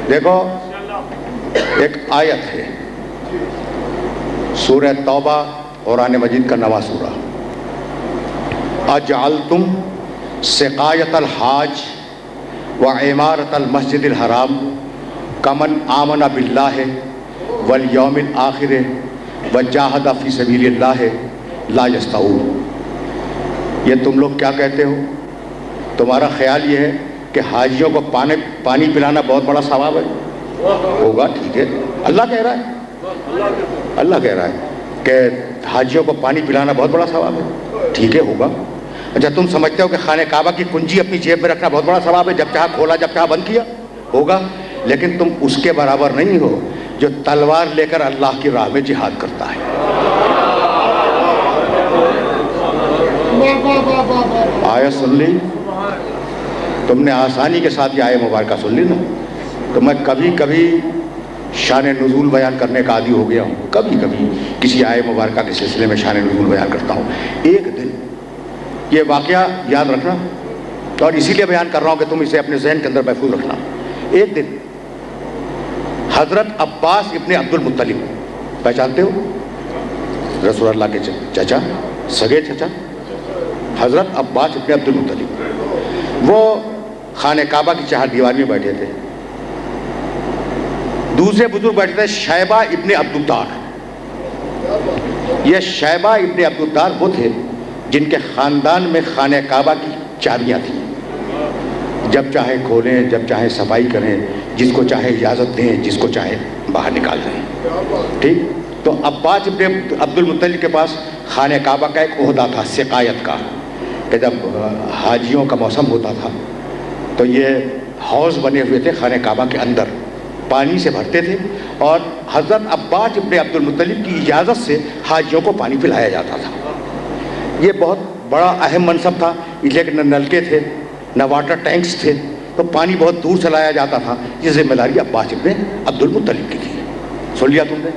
دیکھو ایک آیت ہے سورہ توبہ قرآن مجید کا 9واں سورہ، اجعلتم سقایت الحاج وعمارت المسجد الحرام کمن آمن باللہ والیوم الآخر وجاہد فی سبیل اللہ لا یستوون۔ یہ تم لوگ کیا کہتے ہو؟ تمہارا خیال یہ ہے کہ حاجیوں کو پانی پلانا بہت بڑا ثواب ہے؟ ہوگا، ٹھیک ہے، اللہ کہہ رہا ہے، اللہ کہہ رہا ہے کہ حاجیوں کو پانی پلانا بہت بڑا ثواب ہے، ٹھیک ہے، ہوگا۔ اچھا تم سمجھتے ہو کہ خانہ کعبہ کی کنجی اپنی جیب میں رکھنا بہت بڑا ثواب ہے؟ جب چاہا کھولا جب چاہا بند کیا، ہوگا۔ لیکن تم اس کے برابر نہیں ہو جو تلوار لے کر اللہ کی راہ میں جہاد کرتا ہے۔ آیت سن لی تم نے، آسانی کے ساتھ یہ آیت مبارکہ سن لی نا؟ تو میں کبھی کبھی شان نزول بیان کرنے کا عادی ہو گیا ہوں، کبھی کبھی کسی آیت مبارکہ کے سلسلے میں شان نزول بیان کرتا ہوں۔ ایک دن یہ واقعہ یاد رکھنا، اور اسی لیے بیان کر رہا ہوں کہ تم اسے اپنے ذہن کے اندر محفوظ رکھنا۔ ایک دن حضرت عباس ابن عبد المطلب، پہچانتے ہو؟ رسول اللہ کے چچا، سگے چچا، حضرت عباس ابن عبد المطلب، وہ خانہ کعبہ کی چہار دیواری میں بیٹھے تھے۔ دوسرے بزرگ بیٹھے تھے شیبہ ابن عبدالدار۔ یہ شیبہ ابن عبدالدار وہ تھے جن کے خاندان میں خانہ کعبہ کی چابیاں تھیں، جب چاہے کھولیں، جب چاہے صفائی کریں، جس کو چاہے اجازت دیں، جس کو چاہے باہر نکال دیں، ٹھیک۔ تو عباس ابن عبد المطلب کے پاس خانہ کعبہ کا ایک عہدہ تھا سقایت کا، کہ جب حاجیوں کا موسم ہوتا تھا تو یہ حوض بنے ہوئے تھے خانہ کعبہ کے اندر، پانی سے بھرتے تھے، اور حضرت عباس ابن عبد المطلب کی اجازت سے حاجیوں کو پانی پلایا جاتا تھا۔ یہ بہت بڑا اہم منصب تھا، اس لیے کہ نہ نلکے تھے نہ واٹر ٹینکس تھے، تو پانی بہت دور سے لایا جاتا تھا۔ یہ ذمہ داری عباس ابن عبد المطلب کی تھی۔ سن لیا تم نے؟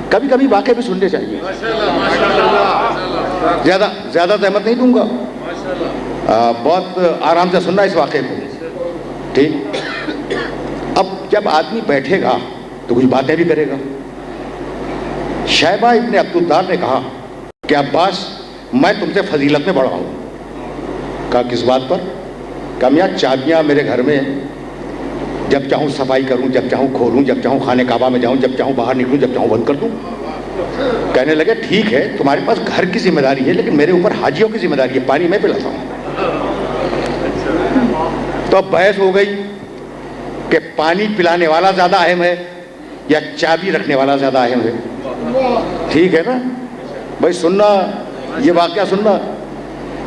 کبھی کبھی واقعے بھی سننے چاہیے، زیادہ زحمت نہیں دوں گا، بہت آرام سے سننا اس واقعے کو، ٹھیک۔ اب جب آدمی بیٹھے گا تو کچھ باتیں بھی کرے گا۔ شیبہ ابن عبدالدار نے کہا کہ عباس میں تم سے فضیلت میں بڑا ہوں۔ کہا کس بات پر؟ کہا میاں چابیاں میرے گھر میں ہیں، جب چاہوں صفائی کروں، جب چاہوں کھولوں، جب چاہوں خانہ کعبہ میں جاؤں، جب چاہوں باہر نکلوں، جب چاہوں بند کر دوں۔ کہنے لگے ٹھیک ہے تمہارے پاس گھر کی ذمہ داری ہے، لیکن میرے اوپر حاجیوں کی ذمہ داری ہے، پانی میں پلاتا ہوں۔ تو اب بحث ہو گئی کہ پانی پلانے والا زیادہ اہم ہے یا چابی رکھنے والا زیادہ اہم ہے؟ ٹھیک ہے نا بھائی، سننا یہ واقعہ سننا۔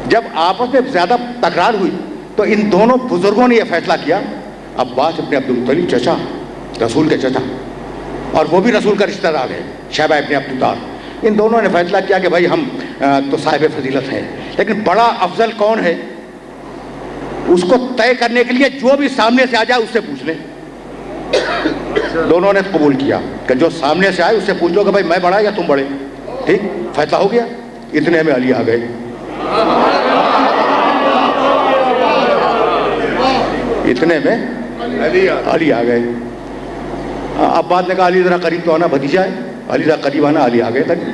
جب آپس میں زیادہ تکرار ہوئی تو ان دونوں بزرگوں نے یہ فیصلہ کیا، عباس ابن عبد المطلب چچا، رسول کے چچا، اور وہ بھی رسول کا رشتہ دار ہے شیبہ ابن عبدالدار، ان دونوں نے فیصلہ کیا کہ بھائی ہم تو صاحب فضیلت ہیں، لیکن بڑا افضل کون ہے اس کو طے کرنے کے لیے جو بھی سامنے سے آ جائے اس سے پوچھ لیں۔ دونوں نے قبول کیا کہ جو سامنے سے آئے اس سے پوچھ لو کہ بھائی میں بڑا یا تم بڑے، ٹھیک، فیصلہ ہو گیا۔ اتنے میں علی آ گئے، اتنے میں علی آ گئے۔ عباس نے کہا علی ذرا قریب تو آنا، بھتیجا ہے، علی ذرا قریب آنا، علی آ گئے تک۔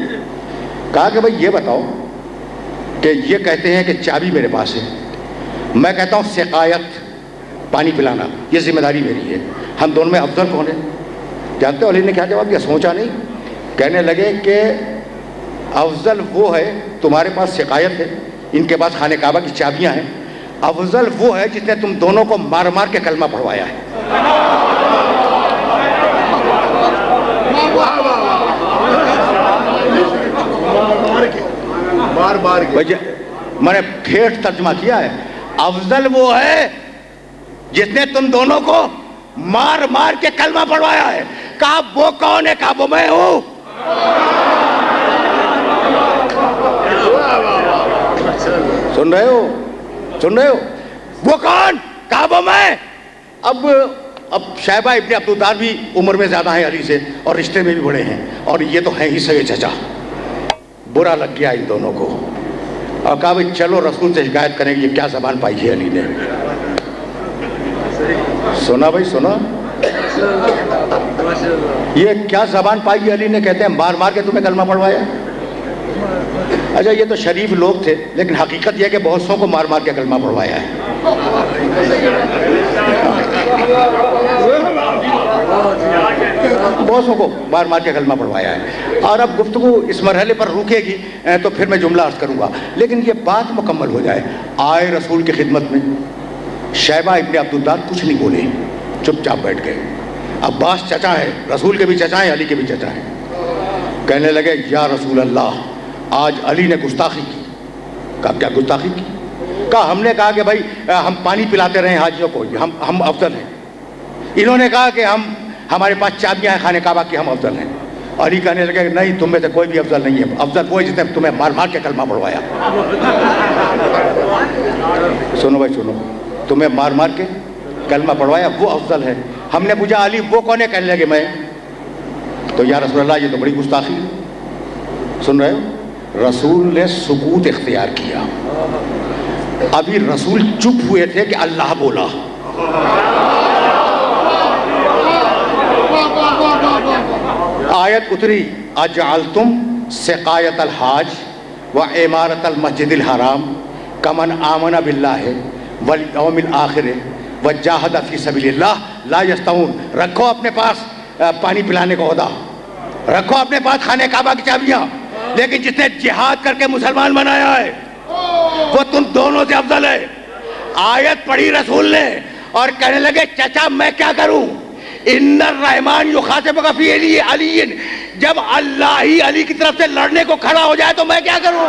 کہا کہ بھائی یہ بتاؤ کہ یہ کہتے ہیں کہ چابی میرے پاس ہے، میں کہتا ہوں سقایت، پانی پلانا، یہ ذمہ داری میری ہے، ہم دونوں میں افضل کون ہے؟ جانتے ہو علی نے کیا جواب دیا؟ سوچا نہیں، کہنے لگے کہ افضل وہ ہے، تمہارے پاس سقایت ہے، ان کے پاس خانہ کعبہ کی چابیاں ہیں، افضل وہ ہے جس نے تم دونوں کو مار مار کے کلمہ پڑھوایا ہے۔ میں نے ٹھیٹھ ترجمہ کیا ہے، افضل وہ ہے جس نے تم دونوں کو مار مار کے کلمہ پڑھوایا ہے۔ کہا وہ کون ہے؟ کہا وہ میں ہوں۔ سن رہے ہو؟ سن رہے ہو؟ وہ کون؟ کہا وہ میں۔ اب شیبہ ابن عبدالدار بھی عمر میں زیادہ ہیں علی سے اور رشتے میں بھی بڑے ہیں، اور یہ تو ہیں ہی سگے چچا۔ برا لگ گیا ان دونوں کو، اور کہا بھائی چلو رسول سے شکایت کریں گے یہ کیا زبان پائی ہے علی نے۔ سنا بھائی سنا؟ یہ کیا زبان پائی علی نے، کہتے ہیں مار مار کے تمہیں کلمہ پڑھوایا. اچھا یہ تو شریف لوگ تھے، لیکن حقیقت یہ کہ بہت سو کو مار مار کے کلمہ پڑھوایا ہے. بہت سو کو مار مار کے کلمہ پڑھوایا ہے. اور اب گفتگو اس مرحلے پر رکے گی تو پھر میں جملہ عرض کروں گا، لیکن یہ بات مکمل ہو جائے. آئے رسول کی خدمت میں، شیبہ ابن عبدالدار کچھ نہیں بولے، چپ چاپ بیٹھ گئے. عباس چچا ہے، رسول کے بھی چچا ہیں، علی کے بھی چچا ہیں. کہنے لگے یا رسول اللہ، آج علی نے گستاخی کی. کہا کیا گستاخی کی؟ کہا ہم نے کہا کہ بھائی ہم پانی پلاتے رہے حاجیوں کو، ہم افضل ہیں. انہوں نے کہا کہ ہمارے پاس چابیاں ہیں خانہ کعبہ کی، ہم افضل ہیں. علی کہنے لگے کہ نہیں، تم میں سے کوئی بھی افضل نہیں ہے، افضل وہ جس نے تمہیں مار مار کے کلمہ پڑھوایا. سنو بھائی سنو، تمہیں مار مار کے کلمہ پڑھوایا وہ افضل ہے. ہم نے پوچھا علی وہ کون ہے؟ کہنے لگے میں. تو یا رسول اللہ یہ تو بڑی گستاخی ہے. سن رہے ہو؟ رسول نے سکوت اختیار کیا. ابھی رسول چپ ہوئے تھے کہ اللہ بولا. آیت اتری اجعلتم سقایت الحاج و عمارت المسجد الحرام کمن آمن باللہ والیوم الآخر وجاہد فی سبیل اللہ لا یستوون. رکھو اپنے پاس پانی پلانے کا عہدہ، رکھو اپنے پاس خانہ کعبہ کی چابیاں، لیکن جس نے جہاد کر کے مسلمان بنایا ہے وہ تم دونوں سے افضل ہے. آیت پڑھی رسول نے اور کہنے لگے چچا میں کیا کروں؟ ان الرحمن یخاطبک فی علی، جب اللہ ہی علی کی طرف سے لڑنے کو کھڑا ہو جائے تو میں کیا کروں؟